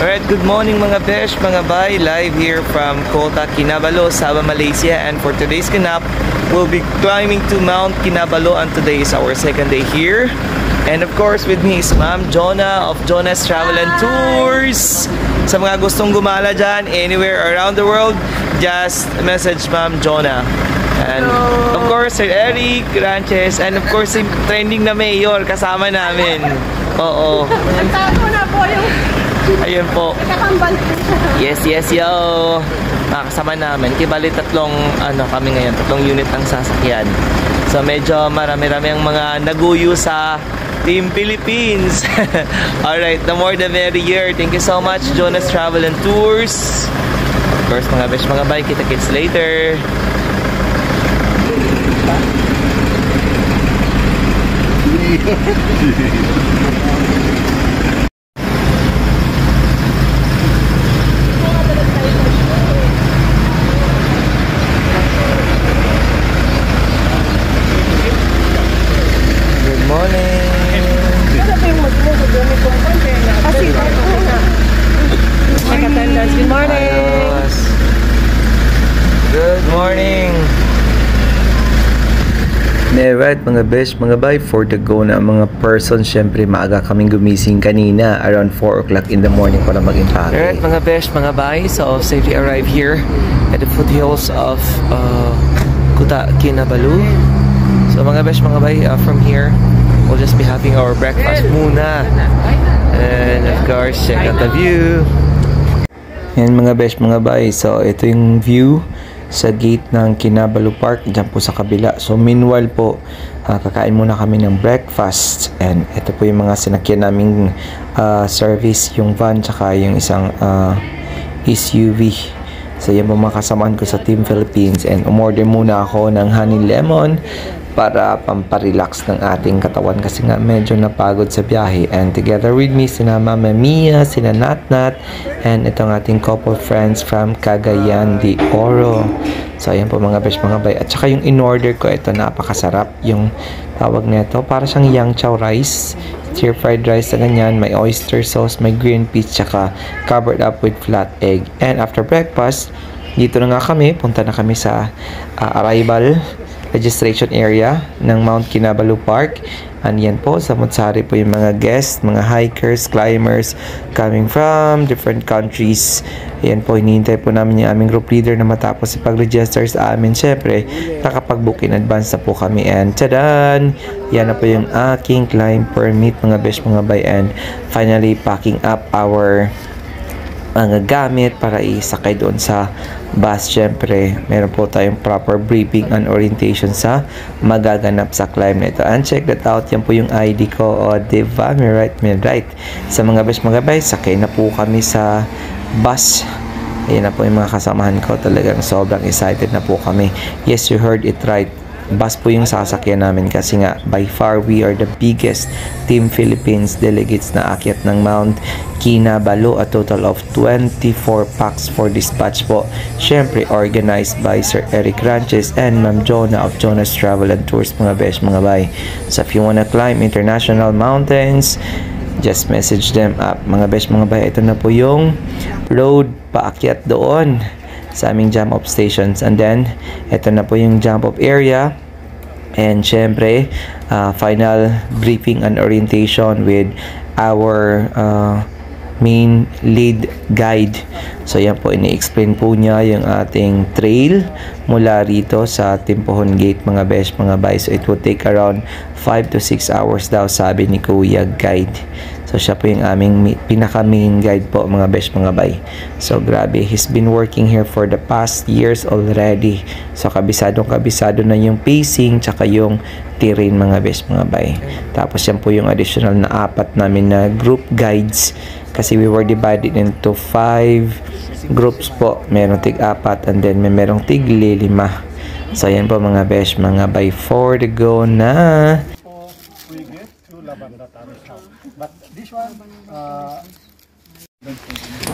Alright, good morning mga besh, mga bay. Live here from Kota Kinabalu, Sabah, Malaysia. And for today's ganap, we'll be climbing to Mount Kinabalu, and today is our second day here. And of course, with me is Ma'am Jonah of Jonah's Travel and Tours. Sa mga gustong gumala dyan, anywhere around the world, just message Ma'am Jonah. And of course, Sir Eric Ranches, and of course, yung trending na mayor kasama namin. Oo. Ang tago na po yung... Ayun po. Nakakambal po siya. Yes, yo. Kasama namin. Kibali tatlong kami ngayon, tatlong unit ang sasakyan. So medyo marami-rami ang mga naguyo sa Team Philippines. Alright, the more the merrier. Thank you so much, Jonah's Travel and Tours. Of course, mga besh, mga bay, kita-kits later. Alright mga besh, mga bay, for the go na mga person, syempre maaga kaming gumising kanina around 4 o'clock in the morning para mag-impake. Alright mga besh, mga bay, so safely arrive here at the foothills of Kota Kinabalu. So mga besh, mga bay, from here we'll just be having our breakfast muna, and of course check out the view. Yan mga besh, mga bay, so ito yung view sa gate ng Kinabalu Park, dyan po sa kabila. So meanwhile po, kakain muna kami ng breakfast, and ito po yung mga sinakyan naming service, yung van tsaka yung isang SUV. So yan po mga kasamaan ko sa Team Philippines, and umorder muna ako ng honey lemon para pamparelax ng ating katawan kasi nga medyo napagod sa biyahe. And together with me, sina Mama Mia, sina Natnat, and itong ating couple friends from Cagayan de Oro. So ayan po mga besh, mga bay. At saka yung in-order ko, ito napakasarap. Yung tawag nito, para siyang yang chow rice, stir fried rice na ganyan. May oyster sauce, may green peas, tsaka covered up with flat egg. And after breakfast, dito na nga kami, punta na kami sa arrival registration area ng Mount Kinabalu Park. And yan po, sa Mutsari po yung mga guests, mga hikers, climbers coming from different countries. Yan po, hinihintay po namin yung aming group leader na matapos ipag-register sa amin. Syempre, nakapag-book in advance na po kami. And tadan! Yan na po yung aking climb permit, mga besh, mga bay. And finally, packing up our mga gamit para isakay doon sa bus. Syempre, meron po tayong proper briefing and orientation sa magaganap sa climb na ito. And check that out, yan po yung ID ko. O, diba? May right. Sa mga best, mga bay, sakay na po kami sa bus. Ayan na po yung mga kasamahan ko. Talagang sobrang excited na po kami. Yes, you heard it right. Bus po yung sasakyan namin kasi nga by far we are the biggest Team Philippines delegates na akyat ng Mount Kinabalu, a total of 24 packs for dispatch po. Syempre organized by Sir Eric Ranches and Ma'am Jonah of Jonah's Travel and Tours, mga besh, mga bay. So if you wanna climb international mountains, just message them up, mga besh, mga bay. Ito na po yung road paakyat doon sa aming jump off stations. And then ito na po yung jump off area, and syempre final briefing and orientation with our main lead guide. So yan po, ini-explain po niya yung ating trail mula rito sa Timpohon Gate, mga besh, mga bay. So it would take around 5 to 6 hours daw, sabi ni Kuya Guide. So siya po yung aming pinaka-main guide po, mga besh, mga bay. So grabe, he's been working here for the past years already. So kabisado na yung pacing tsaka yung terrain, mga besh, mga bay. Tapos yan po yung additional na 4 namin na group guides kasi we were divided into 5 groups po. Merong tig-4 and then merong tig-5. So yan po mga besh, mga bay, for the go na. But this one,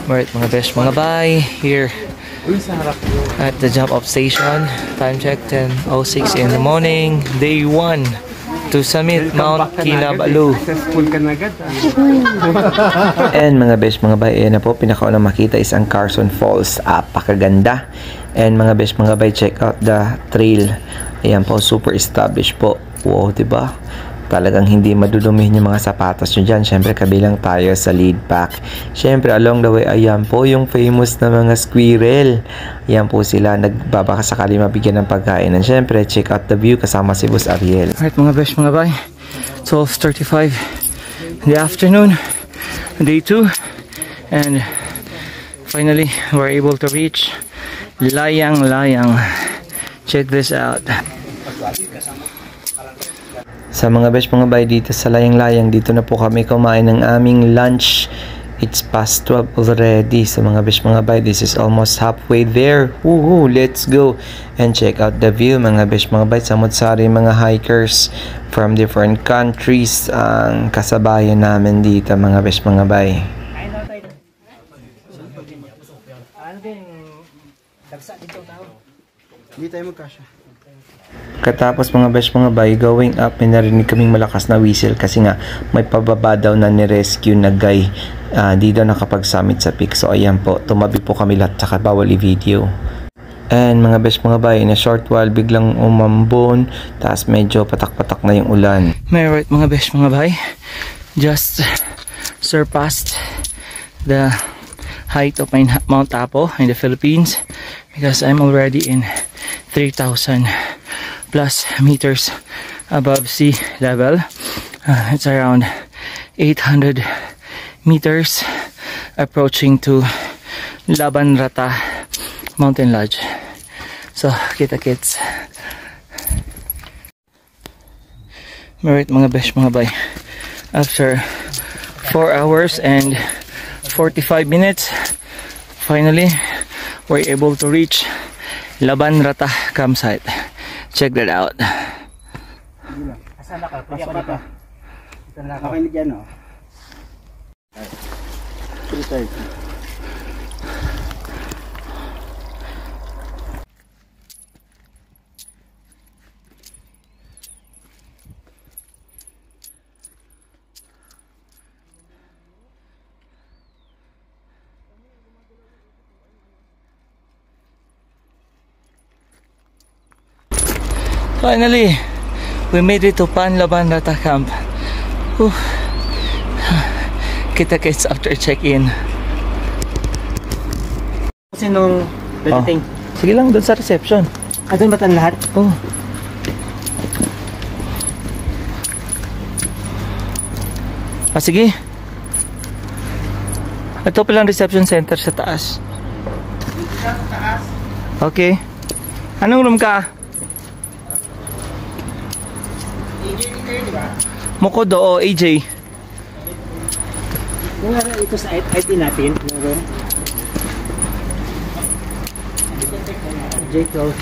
alright mga besh, mga bay, here at the jump off station. Time check 10:06 in the morning, day 1 to summit Mount Kinabalu. Successful ka na agad. And mga besh, mga bay, ayan na po, pinakaunang makita is ang Carson Falls. Apakaganda. And mga besh, mga bay, check out the trail. Ayan po, super established po. Wow, diba? Talagang hindi madudumihin yung mga sapatos nyo dyan. Siyempre, kabilang tayo sa lead pack. Siyempre, along the way, ayan po yung famous na mga squirrel. Ayan po sila. Nagbabaka sakali mabigyan ng pagkain. And siyempre, check out the view kasama si Boss Ariel. Alright mga besh, mga bay. 12:35 in the afternoon. Day 2. And finally, we're able to reach Layang Layang. Check this out. Sa mga besh, mga bay, dito sa Layang-Layang, dito na po kami kumain ng aming lunch. It's past 12 already. Sa mga besh, mga bay, this is almost halfway there. Woohoo! Let's go! And check out the view, mga besh, mga bay. Samut-sari mga hikers from different countries ang kasabayan namin dito, mga besh, mga bay. Hindi tayo magkasya. Katapos mga besh, mga bay, going up, may narinig kaming malakas na whistle kasi nga may pababa daw na ni-rescue na guy. Di daw nakapag-summit sa peak. So ayan po, tumabi po kami lahat tsaka bawal i-video. And mga besh, mga bay, in a short while biglang umambon, taas medyo patak-patak na yung ulan. May right mga besh, mga bay, just surpassed the height of Mount Apo in the Philippines because I'm already in 3,000 plus meters above sea level. It's around 800 meters approaching to Laban Rata Mountain Lodge. So, kita kits. Merit mga besh, mga bay. After 4 hours and 45 minutes, finally, we're able to reach Laban Rata campsite. Check that out. Asana ka? Pasok dito. Okay na dyan, oh. Finally, we made it to Panlaban Rata Camp. Whew. Kita-kits after check-in. Kasi nung dating. Sige lang, doon sa reception. Doon ba tayo lahat? Oh. Sige. Ito palang reception center sa taas. Okay. Anong room ka? Mokodo o AJ. Yung ito sa ID natin, yung room. AJ close.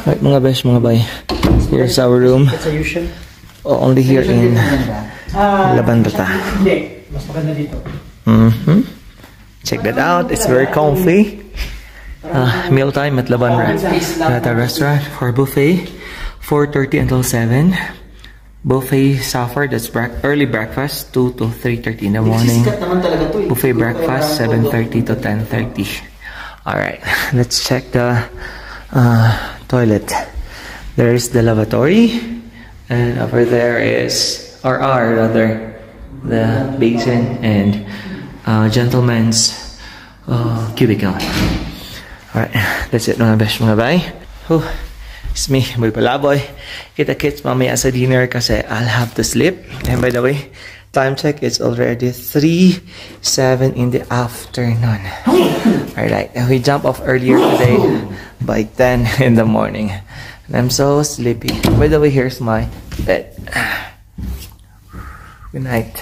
Right, mga besh, mga bay. Here's our room. Only here in Laban Rata. Hindi, mas maganda dito. Check that out. It's very comfy. Meal time at Laban Rata restaurant for buffet, 4:30 until 7. Buffet supper, that's early breakfast, 2 to 3:30 in the morning. Buffet breakfast, 7:30 to 10:30. Alright, let's check the toilet. There's the lavatory, and over there is, or are rather, the basin and gentleman's cubicle. Alright, that's it mga besh, mga bay. It's me, Boy Palaboy. Kita-kits mamaya sa dinner kasi I'll have to sleep. And by the way, time check, it's already 3:07 in the afternoon. Alright, we jump off earlier today by 10 in the morning. And I'm so sleepy. By the way, here's my bed. Good night.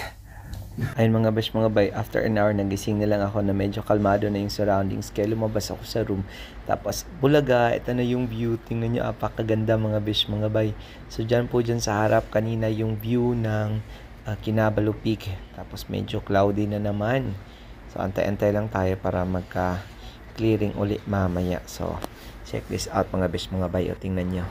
Ayun mga besh, mga bay, after an hour nagising na lang ako na medyo kalmado na yung surroundings kaya lumabas ako sa room. Tapos bulaga, ito na yung view, tingnan nyo, apakaganda mga besh, mga bay. So dyan po, dyan sa harap kanina yung view ng Kinabalu Peak. Tapos medyo cloudy na naman. So, antay-antay lang tayo para magka-clearing uli mamaya. So, check this out mga besh, mga bay. O, tingnan nyo.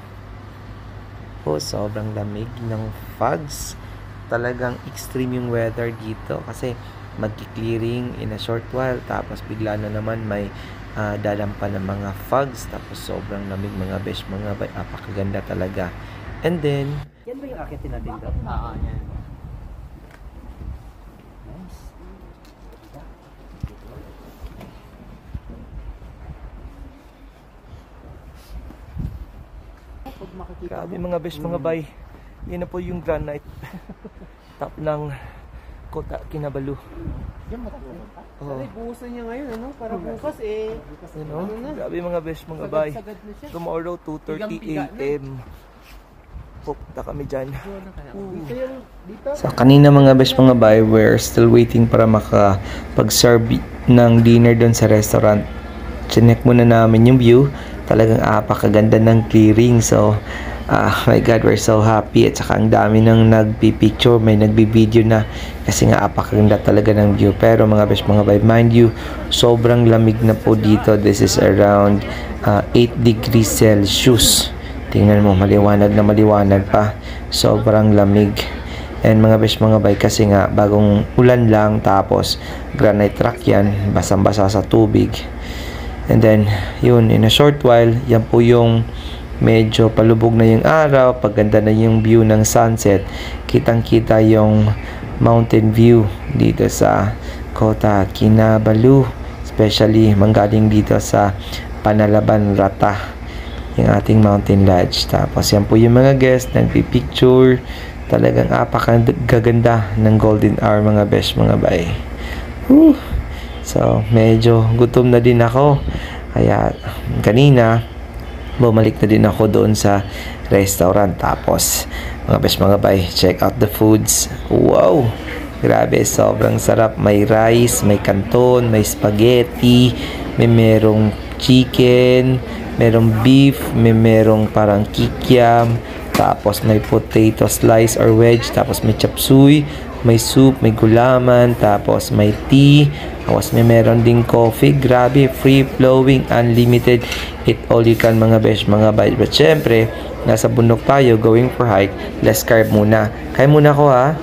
Oh, sobrang lamig ng fogs. Talagang extreme yung weather dito kasi magki-clearing in a short while. Tapos, bigla na naman may dalampa ng mga fogs. Tapos, sobrang lamig mga besh, mga bay. Apakaganda talaga. And then, Yan ba yung akitin natin daw? Yan. grabe mga besh, mga bay. Yan na po yung granite. Top ng Kota Kinabalu. Oh. Buhusan niya ngayon, ano? Para bukas eh. Grabe mga besh, mga bay. Tomorrow, 2:30 AM. Pupunta kami dyan. So, kanina mga besh, mga bay, we're still waiting para makapag-serve ng dinner doon sa restaurant. Chinek muna namin yung view. Talagang apakaganda ng clearing. So, my God, we're so happy. At saka ang dami nang nagpi-picture, may nagbi-video na. Kasi nga apakaganda talaga ng view. Pero mga besh, mga bay, mind you, sobrang lamig na po dito. This is around 8 degrees Celsius. Tingnan mo, maliwanag na maliwanag pa. Sobrang lamig. And mga besh, mga bay, kasi nga bagong ulan lang. Tapos granite rock yan, basang-basa sa tubig. And then, yun, in a short while, yan po yung medyo palubog na yung araw, pagganda na yung view ng sunset, kitang-kita yung mountain view dito sa Kota Kinabalu, especially manggaling dito sa Panalaban Rata, yung ating mountain lodge. Tapos, yan po yung mga guests, nagpipicture, talagang apakaganda ng golden hour mga besh, mga bay. Whew! So, medyo gutom na din ako. Kaya, kanina, bumalik na din ako doon sa restaurant. Tapos, mga besh, mga bay, check out the foods. Wow! Grabe, sobrang sarap. May rice, may canton, may spaghetti, may merong chicken, merong beef, may merong parang kikiam, tapos may potato slice or wedge, tapos may chop suey, may soup, may gulaman, tapos may tea, tapos may meron ding coffee. Grabe, free flowing, unlimited, eat all you can mga besh, mga bay. But syempre, nasa bundok tayo, going for hike, less carb muna. Kaya muna ko ha.